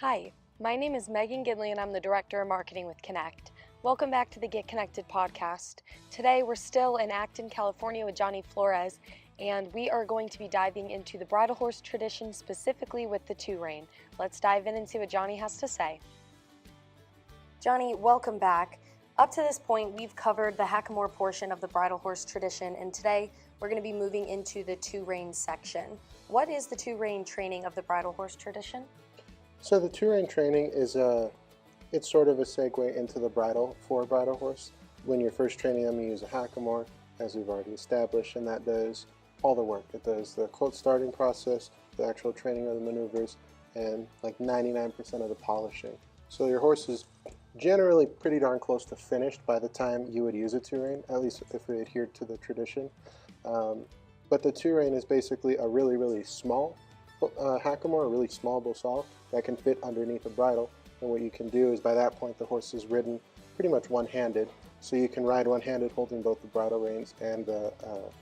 Hi, my name is Megan Gidley and I'm the Director of Marketing with Connect. Welcome back to the Get Connected podcast. Today we're still in Acton, California with Johnny Flores, and we are going to be diving into the bridle horse tradition, specifically with the Two Rein. Let's dive in and see what Johnny has to say. Johnny, welcome back. Up to this point, we've covered the hackamore portion of the bridle horse tradition, and today we're going to be moving into the Two Rein section. What is the Two Rein training of the bridle horse tradition? So the Two Rein training is it's sort of a segue into the bridle for a bridle horse. When you're first training them, you use a hackamore, as we've already established, and that does all the work. It does the colt starting process, the actual training of the maneuvers, and like 99% of the polishing. So your horse is generally pretty darn close to finished by the time you would use a Two Rein, at least if we adhered to the tradition. But the Two Rein is basically a really small hackamore, a really small bosal that can fit underneath a bridle. And what you can do is, by that point, the horse is ridden pretty much one-handed. So you can ride one-handed holding both the bridle reins and the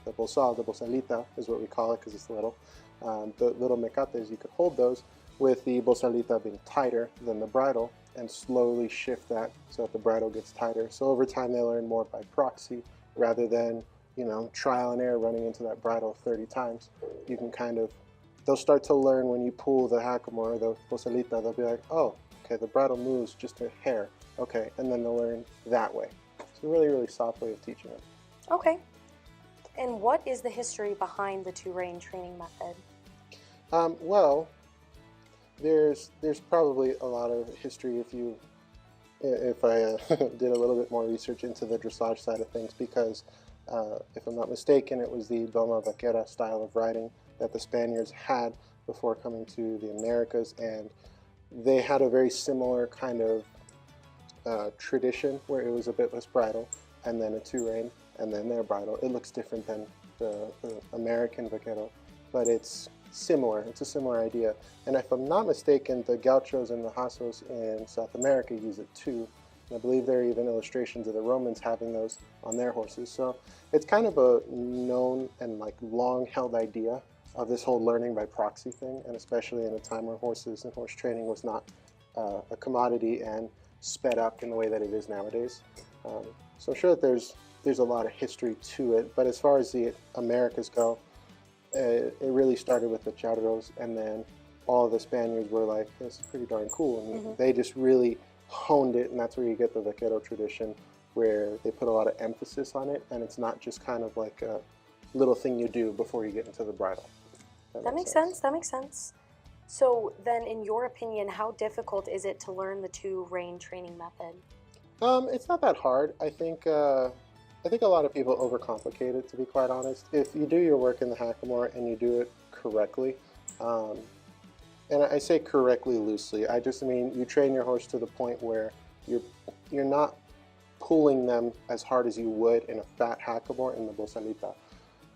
bosal, the bosalita is what we call it because it's little. The little mecates, you could hold those with the bosalita being tighter than the bridle and slowly shift that so that the bridle gets tighter. So over time they learn more by proxy rather than, trial and error running into that bridle 30 times. You can they'll start to learn when you pull the hackamore, the bosalita, they'll be like, oh, okay, the bridle moves just a hair. Okay, and then they'll learn that way. It's a really soft way of teaching them. Okay. And what is the history behind the Two Rein training method? Well, there's probably a lot of history if I did a little bit more research into the dressage side of things, because if I'm not mistaken, it was the Doma Vaquera style of riding that the Spaniards had before coming to the Americas, and they had a very similar kind of tradition where it was a bitless bridle and then a Two Rein and then their bridle. It looks different than the American vaquero, but it's similar. It's a similar idea. And if I'm not mistaken, the gauchos and the hasos in South America use it too. And I believe there are even illustrations of the Romans having those on their horses. So it's kind of a known and long held idea of this whole learning by proxy thing, and especially in a time where horses and horse training was not a commodity and sped up in the way that it is nowadays. So I'm sure that there's a lot of history to it, but as far as the Americas go, it really started with the charros, and then all of the Spaniards were like, this is pretty darn cool, and they just really honed it, and that's where you get the vaquero tradition, where they put a lot of emphasis on it, and it's not just kind of like a little thing you do before you get into the bridle. That makes sense. That makes sense. So then, in your opinion, how difficult is it to learn the Two Rein training method? It's not that hard. I think a lot of people overcomplicate it, to be quite honest. If you do your work in the hackamore and you do it correctly, and I say correctly loosely, I just mean you train your horse to the point where you're not pulling them as hard as you would in a fat hackamore in the bosalita.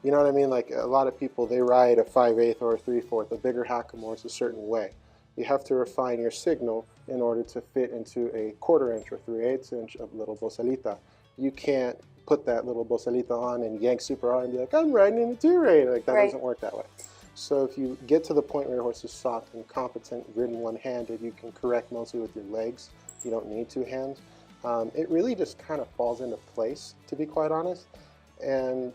You know what I mean? Like, a lot of people, they ride a 5/8 or a 3/4. A bigger hackamore is a certain way. You have to refine your signal in order to fit into a 1/4 inch or 3/8 inch of little bosalita. You can't put that little bosalita on and yank super hard and be like, I'm riding in a Two Rein. Like, that doesn't work that way. So if you get to the point where your horse is soft and competent, ridden one-handed, you can correct mostly with your legs. You don't need two hands. It really just kind of falls into place, to be quite honest. And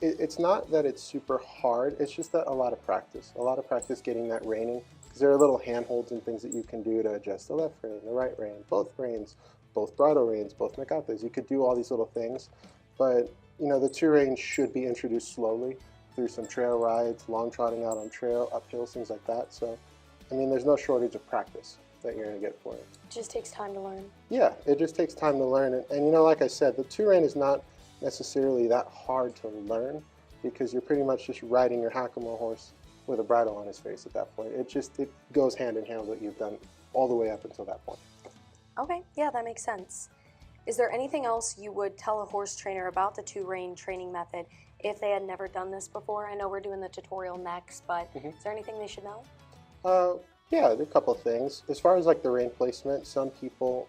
it's not that it's super hard, it's just that a lot of practice getting that reining, because there are little handholds and things that you can do to adjust the left rein, the right rein, both reins, both bridle reins, both mecates. You could do all these little things, but the Two Rein should be introduced slowly through some trail rides, long trotting out on trail, uphills, things like that. So, I mean, there's no shortage of practice that you're going to get for it. It just takes time to learn. Yeah, it just takes time to learn. And like I said, the Two Rein is not necessarily that hard to learn, because you're pretty much just riding your hackamore horse with a bridle on his face at that point. It goes hand in hand with what you've done all the way up until that point. Okay, yeah, that makes sense. Is there anything else you would tell a horse trainer about the Two Rein training method if they had never done this before? I know we're doing the tutorial next, but is there anything they should know? Yeah, there are a couple of things. As far as the rein placement, some people,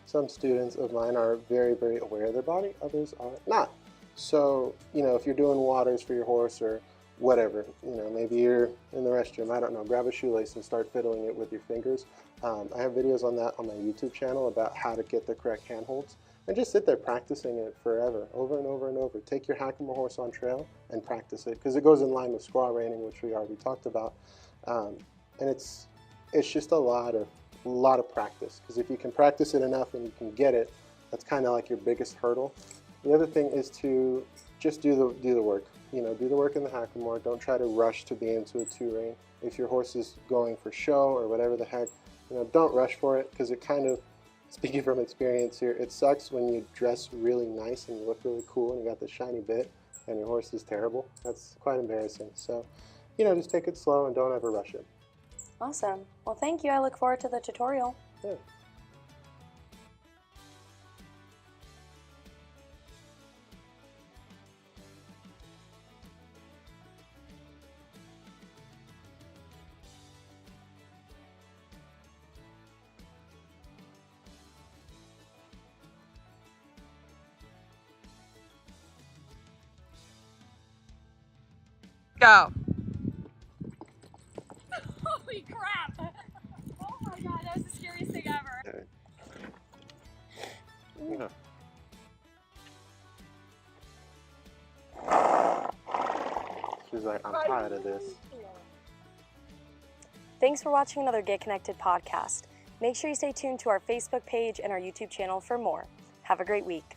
some students of mine are very aware of their body, others are not. So, if you're doing waters for your horse or whatever, maybe you're in the restroom, I don't know, grab a shoelace and start fiddling it with your fingers. I have videos on that on my YouTube channel about how to get the correct handholds, and just sit there practicing it forever, over and over and over. Take your Hackamore horse on trail and practice it, because it goes in line with squaw reining, which we already talked about. And it's just a lot of practice, because if you can practice it enough and you can get it, that's kind of like your biggest hurdle. The other thing is to just do the work. Do the work in the Hackamore. Don't try to rush to be into a two rein. If your horse is going for show or whatever the heck, don't rush for it, because it kind of, speaking from experience here, it sucks when you dress really nice and you look really cool and you got this shiny bit and your horse is terrible. That's quite embarrassing. So, just take it slow and don't ever rush it. Awesome. Well, thank you. I look forward to the tutorial. Yeah. Go. Holy crap! Oh my god, that was the scariest thing ever. Okay. She's like, I'm tired of this. Thanks for watching another Get Connected podcast. Make sure you stay tuned to our Facebook page and our YouTube channel for more. Have a great week.